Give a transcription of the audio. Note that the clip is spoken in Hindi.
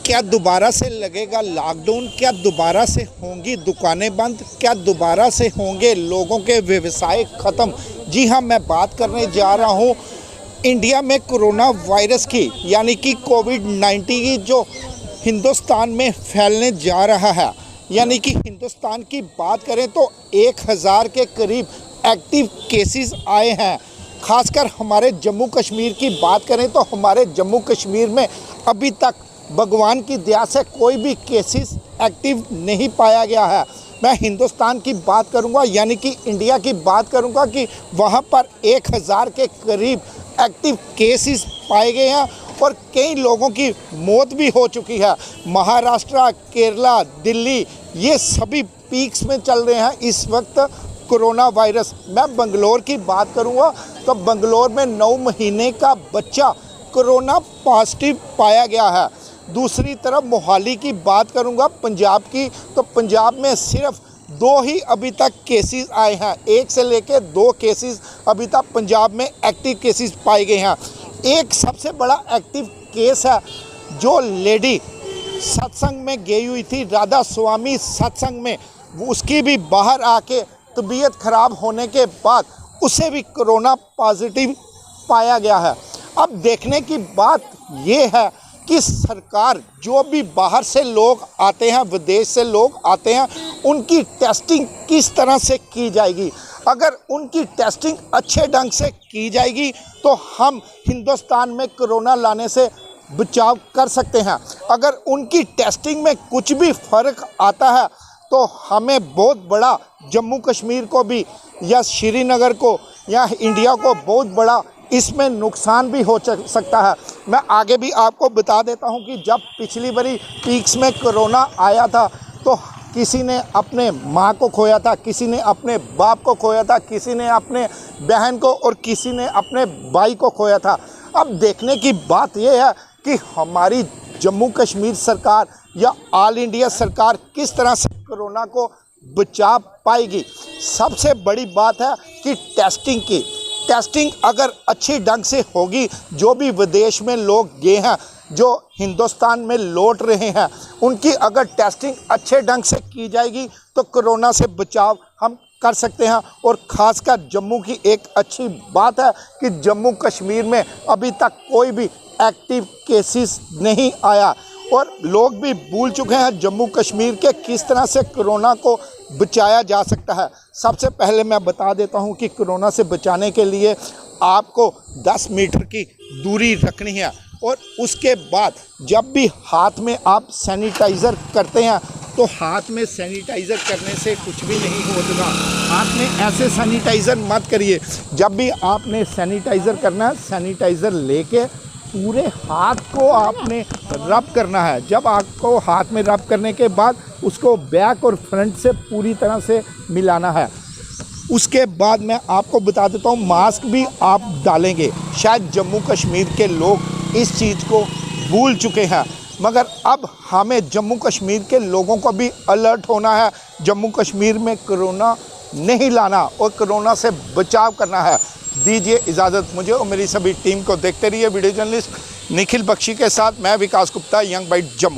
क्या दोबारा से लगेगा लॉकडाउन? क्या दोबारा से होंगी दुकानें बंद? क्या दोबारा से होंगे लोगों के व्यवसाय ख़त्म? जी हाँ, मैं बात करने जा रहा हूँ इंडिया में कोरोना वायरस की, यानी कि कोविड-19 की, जो हिंदुस्तान में फैलने जा रहा है। यानी कि हिंदुस्तान की बात करें तो 1000 के करीब एक्टिव केसेस आए हैं। खासकर हमारे जम्मू कश्मीर की बात करें तो हमारे जम्मू कश्मीर में अभी तक भगवान की दया से कोई भी केसेस एक्टिव नहीं पाया गया है। मैं हिंदुस्तान की बात करूंगा, यानी कि इंडिया की बात करूंगा कि वहां पर 1000 के करीब एक्टिव केसेस पाए गए हैं और कई लोगों की मौत भी हो चुकी है। महाराष्ट्र, केरला, दिल्ली, ये सभी पीक्स में चल रहे हैं इस वक्त कोरोना वायरस। मैं बंगलोर की बात करूंगा तो बंगलोर में 9 महीने का बच्चा कोरोना पॉजिटिव पाया गया है। दूसरी तरफ मोहाली की बात करूंगा, पंजाब की, तो पंजाब में सिर्फ 2 ही अभी तक केसेस आए हैं। 1 से लेकर 2 केसेस अभी तक पंजाब में एक्टिव केसेस पाए गए हैं। एक सबसे बड़ा एक्टिव केस है जो लेडी सत्संग में गई हुई थी, राधा स्वामी सत्संग में, उसकी भी बाहर आके तबीयत खराब होने के बाद उसे भी कोरोना पॉजिटिव पाया गया है। अब देखने की बात ये है कि सरकार, जो भी बाहर से लोग आते हैं, विदेश से लोग आते हैं, उनकी टेस्टिंग किस तरह से की जाएगी। अगर उनकी टेस्टिंग अच्छे ढंग से की जाएगी तो हम हिंदुस्तान में कोरोना लाने से बचाव कर सकते हैं। अगर उनकी टेस्टिंग में कुछ भी फ़र्क आता है तो हमें बहुत बड़ा, जम्मू कश्मीर को भी या श्रीनगर को या इंडिया को बहुत बड़ा इसमें नुकसान भी हो सकता है। मैं आगे भी आपको बता देता हूं कि जब पिछली बारी पीक्स में कोरोना आया था तो किसी ने अपने माँ को खोया था, किसी ने अपने बाप को खोया था, किसी ने अपने बहन को और किसी ने अपने भाई को खोया था। अब देखने की बात यह है कि हमारी जम्मू कश्मीर सरकार या ऑल इंडिया सरकार किस तरह से कोरोना को बचा पाएगी। सबसे बड़ी बात है कि टेस्टिंग की। टेस्टिंग अगर अच्छी ढंग से होगी, जो भी विदेश में लोग गए हैं, जो हिंदुस्तान में लौट रहे हैं, उनकी अगर टेस्टिंग अच्छे ढंग से की जाएगी तो कोरोना से बचाव हम कर सकते हैं। और ख़ासकर जम्मू की एक अच्छी बात है कि जम्मू कश्मीर में अभी तक कोई भी एक्टिव केसेस नहीं आया और लोग भी भूल चुके हैं जम्मू कश्मीर के किस तरह से कोरोना को बचाया जा सकता है। सबसे पहले मैं बता देता हूं कि कोरोना से बचाने के लिए आपको 10 मीटर की दूरी रखनी है और उसके बाद जब भी हाथ में आप सैनिटाइज़र करते हैं तो हाथ में सैनिटाइज़र करने से कुछ भी नहीं होगा। हाथ में ऐसे सैनिटाइज़र मत करिए। जब भी आपने सैनिटाइज़र करना है, सैनिटाइज़र लेके पूरे हाथ को आपने रब करना है। जब आपको हाथ में रब करने के बाद उसको बैक और फ्रंट से पूरी तरह से मिलाना है। उसके बाद मैं आपको बता देता हूँ, मास्क भी आप डालेंगे। शायद जम्मू कश्मीर के लोग इस चीज़ को भूल चुके हैं, मगर अब हमें जम्मू कश्मीर के लोगों को भी अलर्ट होना है। जम्मू कश्मीर में कोरोना नहीं लाना और कोरोना से बचाव करना है। दीजिए इजाज़त मुझे और मेरी सभी टीम को। देखते रहिए वीडियो जर्नलिस्ट निखिल बख्शी के साथ। मैं विकास गुप्ता, यंग बाइट, जम्मू।